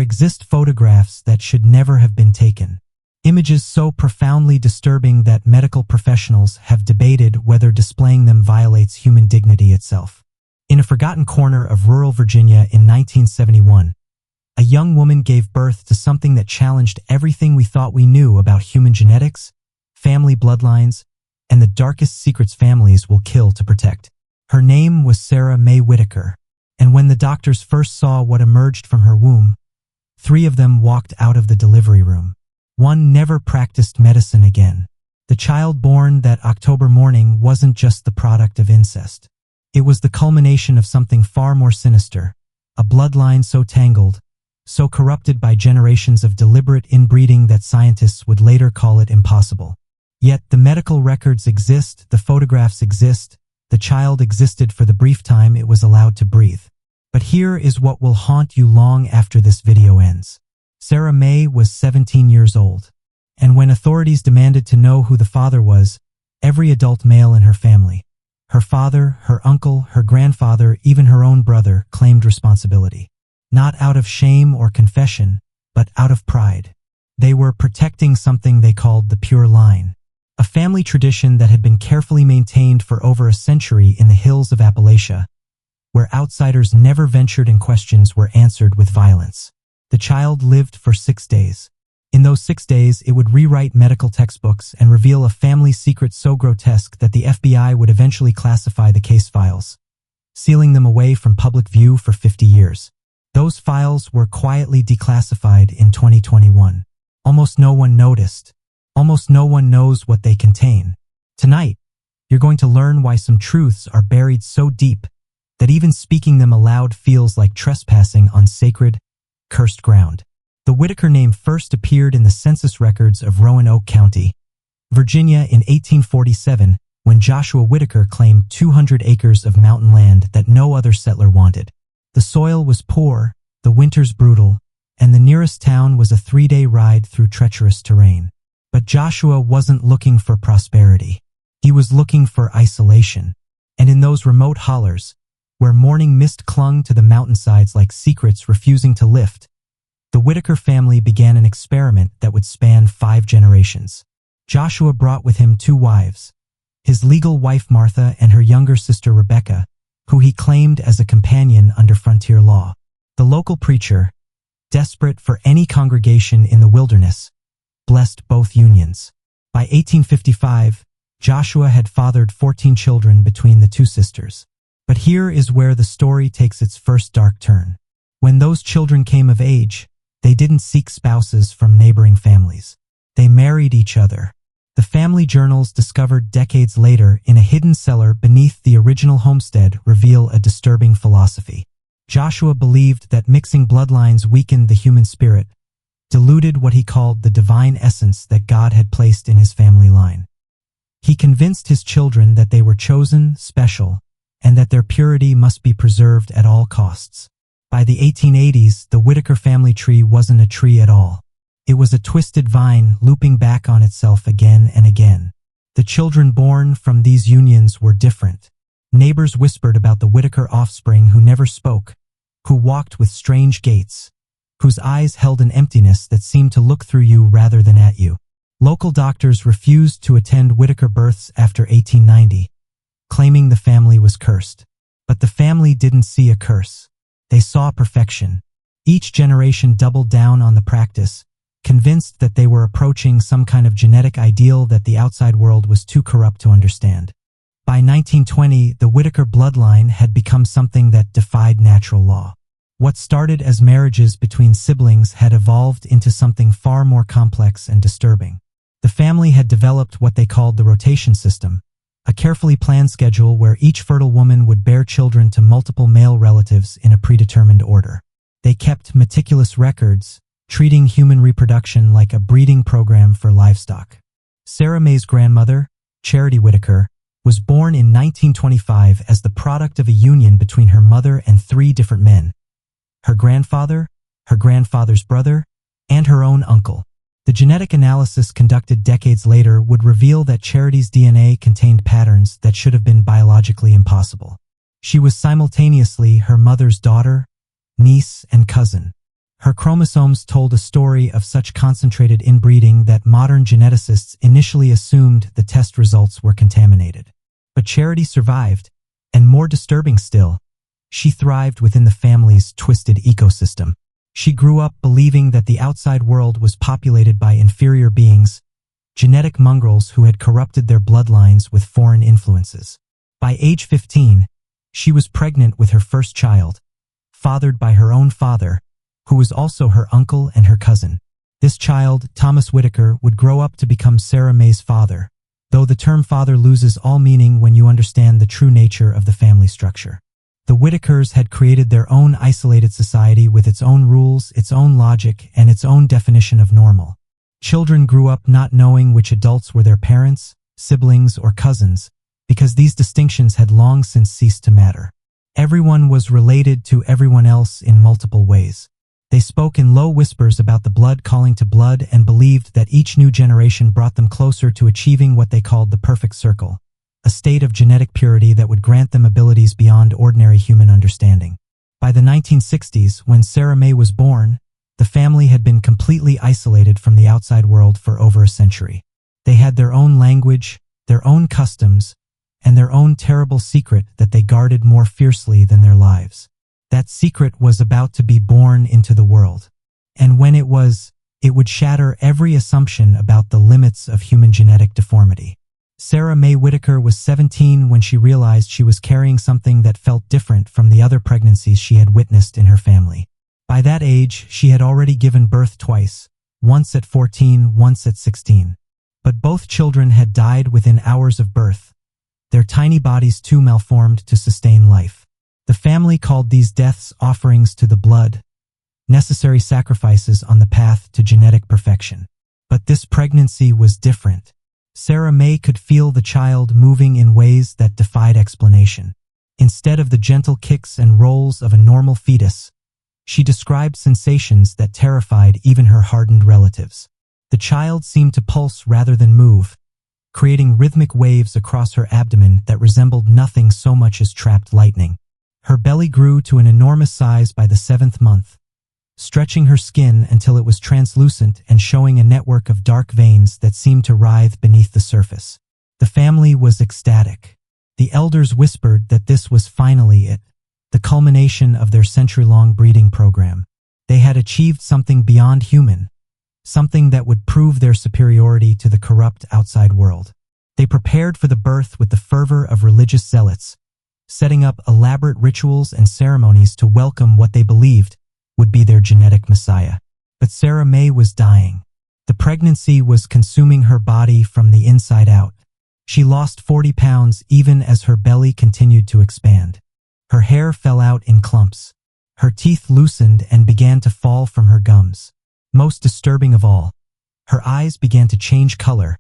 exist photographs that should never have been taken. Images so profoundly disturbing that medical professionals have debated whether displaying them violates human dignity itself. In a forgotten corner of rural Virginia in 1971, a young woman gave birth to something that challenged everything we thought we knew about human genetics, family bloodlines, and the darkest secrets families will kill to protect. Her name was Sarah May Whitaker, and when the doctors first saw what emerged from her womb, 3 of them walked out of the delivery room. One never practiced medicine again. The child born that October morning wasn't just the product of incest. It was the culmination of something far more sinister, a bloodline so tangled, so corrupted by generations of deliberate inbreeding that scientists would later call it impossible. Yet the medical records exist, the photographs exist, the child existed for the brief time it was allowed to breathe. But here is what will haunt you long after this video ends. Sarah May was 17 years old, and when authorities demanded to know who the father was, every adult male in her family, her father, her uncle, her grandfather, even her own brother, claimed responsibility. Not out of shame or confession, but out of pride. They were protecting something they called the pure line, a family tradition that had been carefully maintained for over a century in the hills of Appalachia, where outsiders never ventured and questions were answered with violence. The child lived for 6 days. In those 6 days, it would rewrite medical textbooks and reveal a family secret so grotesque that the FBI would eventually classify the case files, sealing them away from public view for 50 years. Those files were quietly declassified in 2021. Almost no one noticed. Almost no one knows what they contain. Tonight, you're going to learn why some truths are buried so deep that even speaking them aloud feels like trespassing on sacred, cursed ground. The Whitaker name first appeared in the census records of Roanoke County, Virginia in 1847, when Joshua Whitaker claimed 200 acres of mountain land that no other settler wanted. The soil was poor, the winters brutal, and the nearest town was a 3-day ride through treacherous terrain. But Joshua wasn't looking for prosperity. He was looking for isolation. And in those remote hollers, where morning mist clung to the mountainsides like secrets refusing to lift, the Whitaker family began an experiment that would span 5 generations. Joshua brought with him 2 wives, his legal wife Martha and her younger sister Rebecca, who he claimed as a companion under frontier law. The local preacher, desperate for any congregation in the wilderness, blessed both unions. By 1855, Joshua had fathered 14 children between the 2 sisters. But here is where the story takes its first dark turn. When those children came of age, they didn't seek spouses from neighboring families. They married each other. The family journals discovered decades later in a hidden cellar beneath the original homestead reveal a disturbing philosophy. Joshua believed that mixing bloodlines weakened the human spirit, diluted what he called the divine essence that God had placed in his family line. He convinced his children that they were chosen, special, and that their purity must be preserved at all costs. By the 1880s, the Whitaker family tree wasn't a tree at all. It was a twisted vine looping back on itself again and again. The children born from these unions were different. Neighbors whispered about the Whitaker offspring who never spoke, who walked with strange gaits, whose eyes held an emptiness that seemed to look through you rather than at you. Local doctors refused to attend Whitaker births after 1890, claiming the family was cursed. But the family didn't see a curse. They saw perfection. Each generation doubled down on the practice, convinced that they were approaching some kind of genetic ideal that the outside world was too corrupt to understand. By 1920, the Whitaker bloodline had become something that defied natural law. What started as marriages between siblings had evolved into something far more complex and disturbing. The family had developed what they called the rotation system, a carefully planned schedule where each fertile woman would bear children to multiple male relatives in a predetermined order. They kept meticulous records, treating human reproduction like a breeding program for livestock. Sarah May's grandmother, Charity Whitaker, was born in 1925 as the product of a union between her mother and 3 different men: her grandfather, her grandfather's brother, and her own uncle. The genetic analysis conducted decades later would reveal that Charity's DNA contained patterns that should have been biologically impossible. She was simultaneously her mother's daughter, niece, and cousin. Her chromosomes told a story of such concentrated inbreeding that modern geneticists initially assumed the test results were contaminated. But Charity survived, and more disturbing still, she thrived within the family's twisted ecosystem. She grew up believing that the outside world was populated by inferior beings, genetic mongrels who had corrupted their bloodlines with foreign influences. By age 15, she was pregnant with her first child, fathered by her own father, who was also her uncle and her cousin. This child, Thomas Whitaker, would grow up to become Sarah May's father, though the term father loses all meaning when you understand the true nature of the family structure. The Whitakers had created their own isolated society with its own rules, its own logic, and its own definition of normal. Children grew up not knowing which adults were their parents, siblings, or cousins, because these distinctions had long since ceased to matter. Everyone was related to everyone else in multiple ways. They spoke in low whispers about the blood calling to blood and believed that each new generation brought them closer to achieving what they called the perfect circle, a state of genetic purity that would grant them abilities beyond ordinary human understanding. By the 1960s, when Sarah May was born, the family had been completely isolated from the outside world for over a century. They had their own language, their own customs, and their own terrible secret that they guarded more fiercely than their lives. That secret was about to be born into the world. And when it would shatter every assumption about the limits of human genetic deformity. Sarah May Whitaker was 17 when she realized she was carrying something that felt different from the other pregnancies she had witnessed in her family. By that age, she had already given birth twice, once at 14, once at 16. But both children had died within hours of birth, their tiny bodies too malformed to sustain life. The family called these deaths offerings to the blood, necessary sacrifices on the path to genetic perfection. But this pregnancy was different. Sarah May could feel the child moving in ways that defied explanation. Instead of the gentle kicks and rolls of a normal fetus, she described sensations that terrified even her hardened relatives. The child seemed to pulse rather than move, creating rhythmic waves across her abdomen that resembled nothing so much as trapped lightning. Her belly grew to an enormous size by the 7th month, stretching her skin until it was translucent and showing a network of dark veins that seemed to writhe beneath the surface. The family was ecstatic. The elders whispered that this was finally it, the culmination of their century-long breeding program. They had achieved something beyond human, something that would prove their superiority to the corrupt outside world. They prepared for the birth with the fervor of religious zealots, setting up elaborate rituals and ceremonies to welcome what they believed would be their genetic messiah. But Sarah May was dying. The pregnancy was consuming her body from the inside out. She lost 40 pounds even as her belly continued to expand. Her hair fell out in clumps. Her teeth loosened and began to fall from her gums. Most disturbing of all, her eyes began to change color,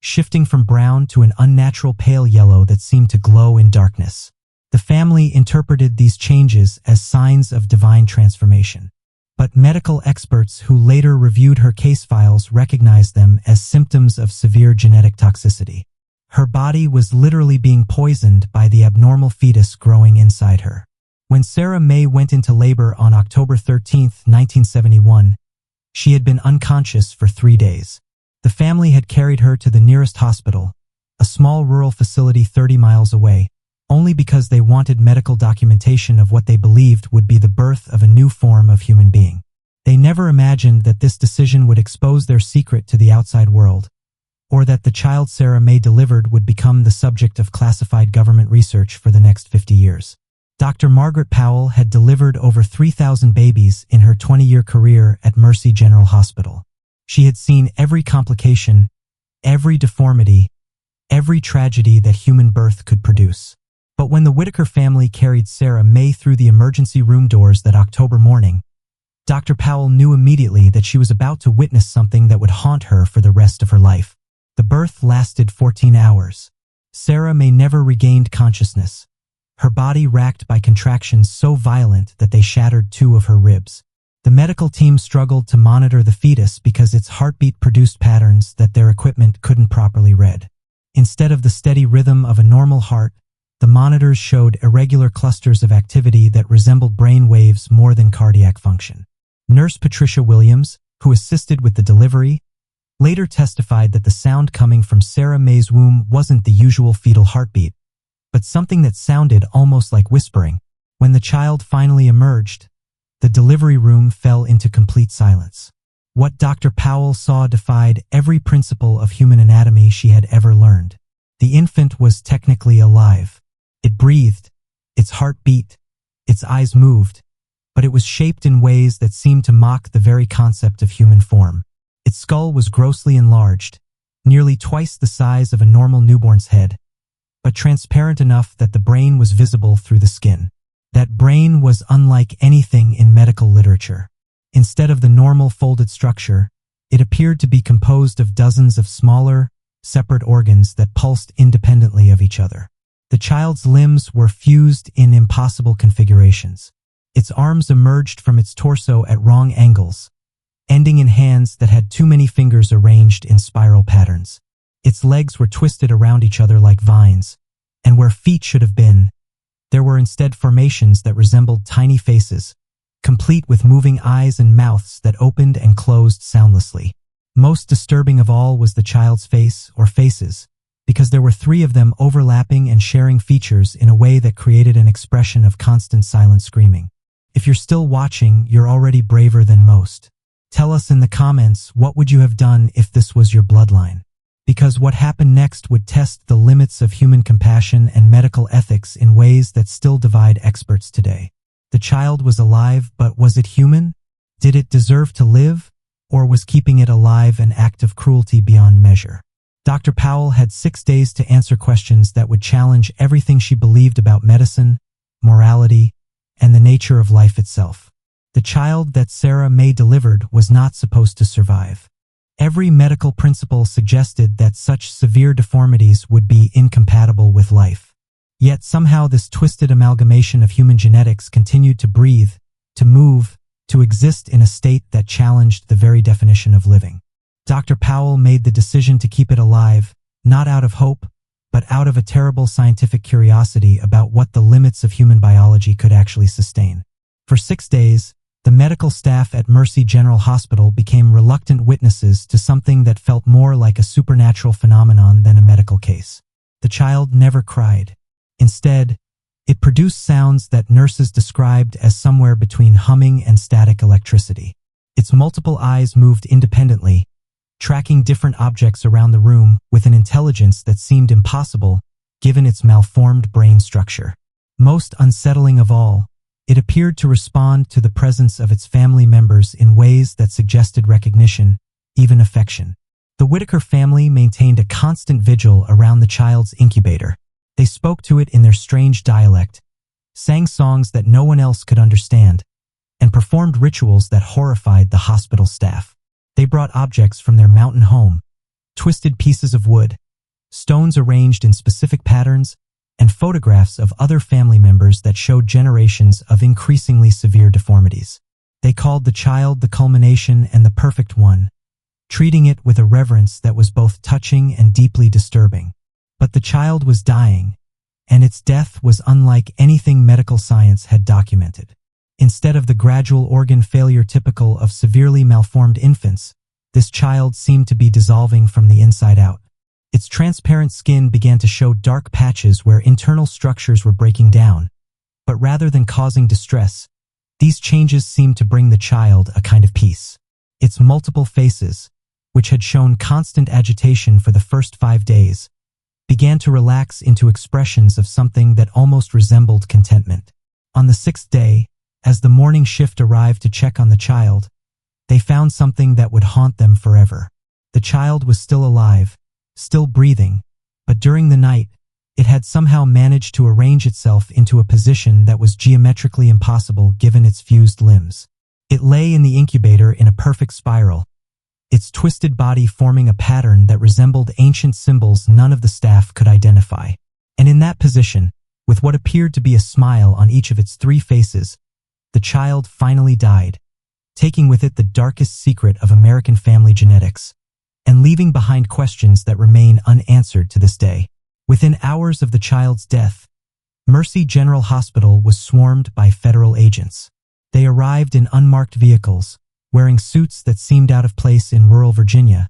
shifting from brown to an unnatural pale yellow that seemed to glow in darkness. The family interpreted these changes as signs of divine transformation. But medical experts who later reviewed her case files recognized them as symptoms of severe genetic toxicity. Her body was literally being poisoned by the abnormal fetus growing inside her. When Sarah May went into labor on October 13, 1971, she had been unconscious for 3 days. The family had carried her to the nearest hospital, a small rural facility 30 miles away, only because they wanted medical documentation of what they believed would be the birth of a new form of human being. They never imagined that this decision would expose their secret to the outside world, or that the child Sarah May delivered would become the subject of classified government research for the next 50 years. Dr. Margaret Powell had delivered over 3,000 babies in her 20-year career at Mercy General Hospital. She had seen every complication, every deformity, every tragedy that human birth could produce. But when the Whitaker family carried Sarah May through the emergency room doors that October morning, Dr. Powell knew immediately that she was about to witness something that would haunt her for the rest of her life. The birth lasted 14 hours. Sarah May never regained consciousness, her body racked by contractions so violent that they shattered 2 of her ribs. The medical team struggled to monitor the fetus because its heartbeat produced patterns that their equipment couldn't properly read. Instead of the steady rhythm of a normal heart, the monitors showed irregular clusters of activity that resembled brain waves more than cardiac function. Nurse Patricia Williams, who assisted with the delivery, later testified that the sound coming from Sarah May's womb wasn't the usual fetal heartbeat, but something that sounded almost like whispering. When the child finally emerged, the delivery room fell into complete silence. What Dr. Powell saw defied every principle of human anatomy she had ever learned. The infant was technically alive. It breathed, its heart beat, its eyes moved, but it was shaped in ways that seemed to mock the very concept of human form. Its skull was grossly enlarged, nearly twice the size of a normal newborn's head, but transparent enough that the brain was visible through the skin. That brain was unlike anything in medical literature. Instead of the normal folded structure, it appeared to be composed of dozens of smaller, separate organs that pulsed independently of each other. The child's limbs were fused in impossible configurations. Its arms emerged from its torso at wrong angles, ending in hands that had too many fingers arranged in spiral patterns. Its legs were twisted around each other like vines, and where feet should have been, there were instead formations that resembled tiny faces, complete with moving eyes and mouths that opened and closed soundlessly. Most disturbing of all was the child's face, or faces, because there were 3 of them overlapping and sharing features in a way that created an expression of constant silent screaming. If you're still watching, you're already braver than most. Tell us in the comments, what would you have done if this was your bloodline? Because what happened next would test the limits of human compassion and medical ethics in ways that still divide experts today. The child was alive, but was it human? Did it deserve to live? Or was keeping it alive an act of cruelty beyond measure? Dr. Powell had 6 days to answer questions that would challenge everything she believed about medicine, morality, and the nature of life itself. The child that Sarah May delivered was not supposed to survive. Every medical principle suggested that such severe deformities would be incompatible with life. Yet somehow this twisted amalgamation of human genetics continued to breathe, to move, to exist in a state that challenged the very definition of living. Dr. Powell made the decision to keep it alive, not out of hope, but out of a terrible scientific curiosity about what the limits of human biology could actually sustain. For 6 days, the medical staff at Mercy General Hospital became reluctant witnesses to something that felt more like a supernatural phenomenon than a medical case. The child never cried. Instead, it produced sounds that nurses described as somewhere between humming and static electricity. Its multiple eyes moved independently, tracking different objects around the room with an intelligence that seemed impossible given its malformed brain structure. Most unsettling of all, it appeared to respond to the presence of its family members in ways that suggested recognition, even affection. The Whitaker family maintained a constant vigil around the child's incubator. They spoke to it in their strange dialect, sang songs that no one else could understand, and performed rituals that horrified the hospital staff. They brought objects from their mountain home, twisted pieces of wood, stones arranged in specific patterns, and photographs of other family members that showed generations of increasingly severe deformities. They called the child the culmination and the perfect one, treating it with a reverence that was both touching and deeply disturbing. But the child was dying, and its death was unlike anything medical science had documented. Instead of the gradual organ failure typical of severely malformed infants, this child seemed to be dissolving from the inside out. Its transparent skin began to show dark patches where internal structures were breaking down, but rather than causing distress, these changes seemed to bring the child a kind of peace. Its multiple faces, which had shown constant agitation for the first 5 days, began to relax into expressions of something that almost resembled contentment. On the 6th day, as the morning shift arrived to check on the child, they found something that would haunt them forever. The child was still alive, still breathing, but during the night, it had somehow managed to arrange itself into a position that was geometrically impossible given its fused limbs. It lay in the incubator in a perfect spiral, its twisted body forming a pattern that resembled ancient symbols none of the staff could identify. And in that position, with what appeared to be a smile on each of its 3 faces, the child finally died, taking with it the darkest secret of American family genetics, and leaving behind questions that remain unanswered to this day. Within hours of the child's death, Mercy General Hospital was swarmed by federal agents. They arrived in unmarked vehicles, wearing suits that seemed out of place in rural Virginia,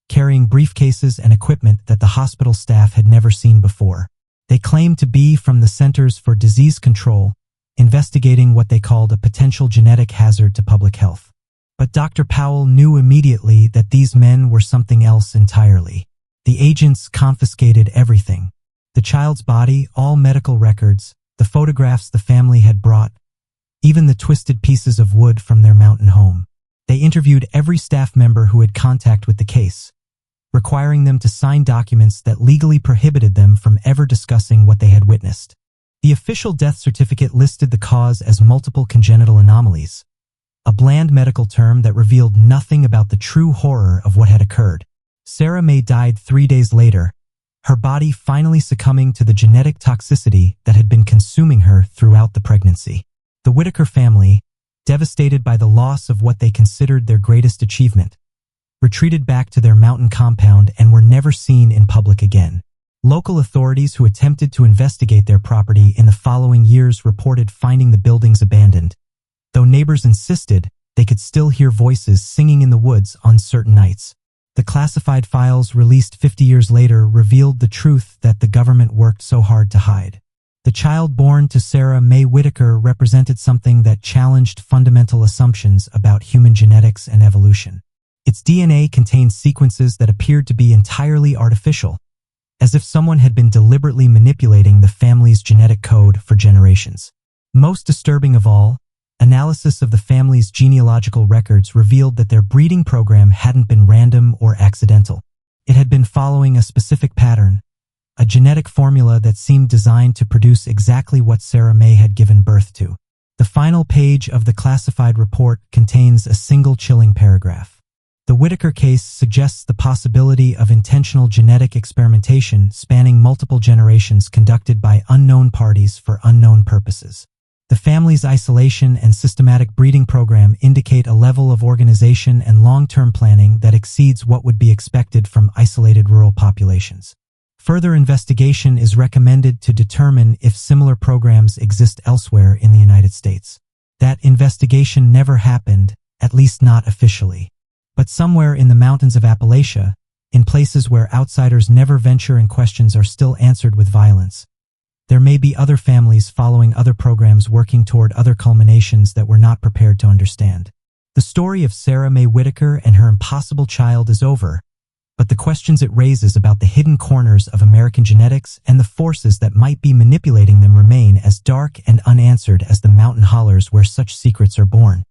carrying briefcases and equipment that the hospital staff had never seen before. They claimed to be from the Centers for Disease Control, investigating what they called a potential genetic hazard to public health. But Dr. Powell knew immediately that these men were something else entirely. The agents confiscated everything: the child's body, all medical records, the photographs the family had brought, even the twisted pieces of wood from their mountain home. They interviewed every staff member who had contact with the case, requiring them to sign documents that legally prohibited them from ever discussing what they had witnessed. The official death certificate listed the cause as multiple congenital anomalies, a bland medical term that revealed nothing about the true horror of what had occurred. Sarah May died 3 days later, her body finally succumbing to the genetic toxicity that had been consuming her throughout the pregnancy. The Whitaker family, devastated by the loss of what they considered their greatest achievement, retreated back to their mountain compound and were never seen in public again. Local authorities who attempted to investigate their property in the following years reported finding the buildings abandoned, though neighbors insisted they could still hear voices singing in the woods on certain nights. The classified files released 50 years later revealed the truth that the government worked so hard to hide. The child born to Sarah May Whitaker represented something that challenged fundamental assumptions about human genetics and evolution. Its DNA contained sequences that appeared to be entirely artificial, as if someone had been deliberately manipulating the family's genetic code for generations. Most disturbing of all, analysis of the family's genealogical records revealed that their breeding program hadn't been random or accidental. It had been following a specific pattern, a genetic formula that seemed designed to produce exactly what Sarah May had given birth to. The final page of the classified report contains a single chilling paragraph. The Whitaker case suggests the possibility of intentional genetic experimentation spanning multiple generations conducted by unknown parties for unknown purposes. The family's isolation and systematic breeding program indicate a level of organization and long-term planning that exceeds what would be expected from isolated rural populations. Further investigation is recommended to determine if similar programs exist elsewhere in the United States. That investigation never happened, at least not officially. But somewhere in the mountains of Appalachia, in places where outsiders never venture and questions are still answered with violence, there may be other families following other programs working toward other culminations that we're not prepared to understand. The story of Sarah May Whitaker and her impossible child is over, but the questions it raises about the hidden corners of American genetics and the forces that might be manipulating them remain as dark and unanswered as the mountain hollers where such secrets are born.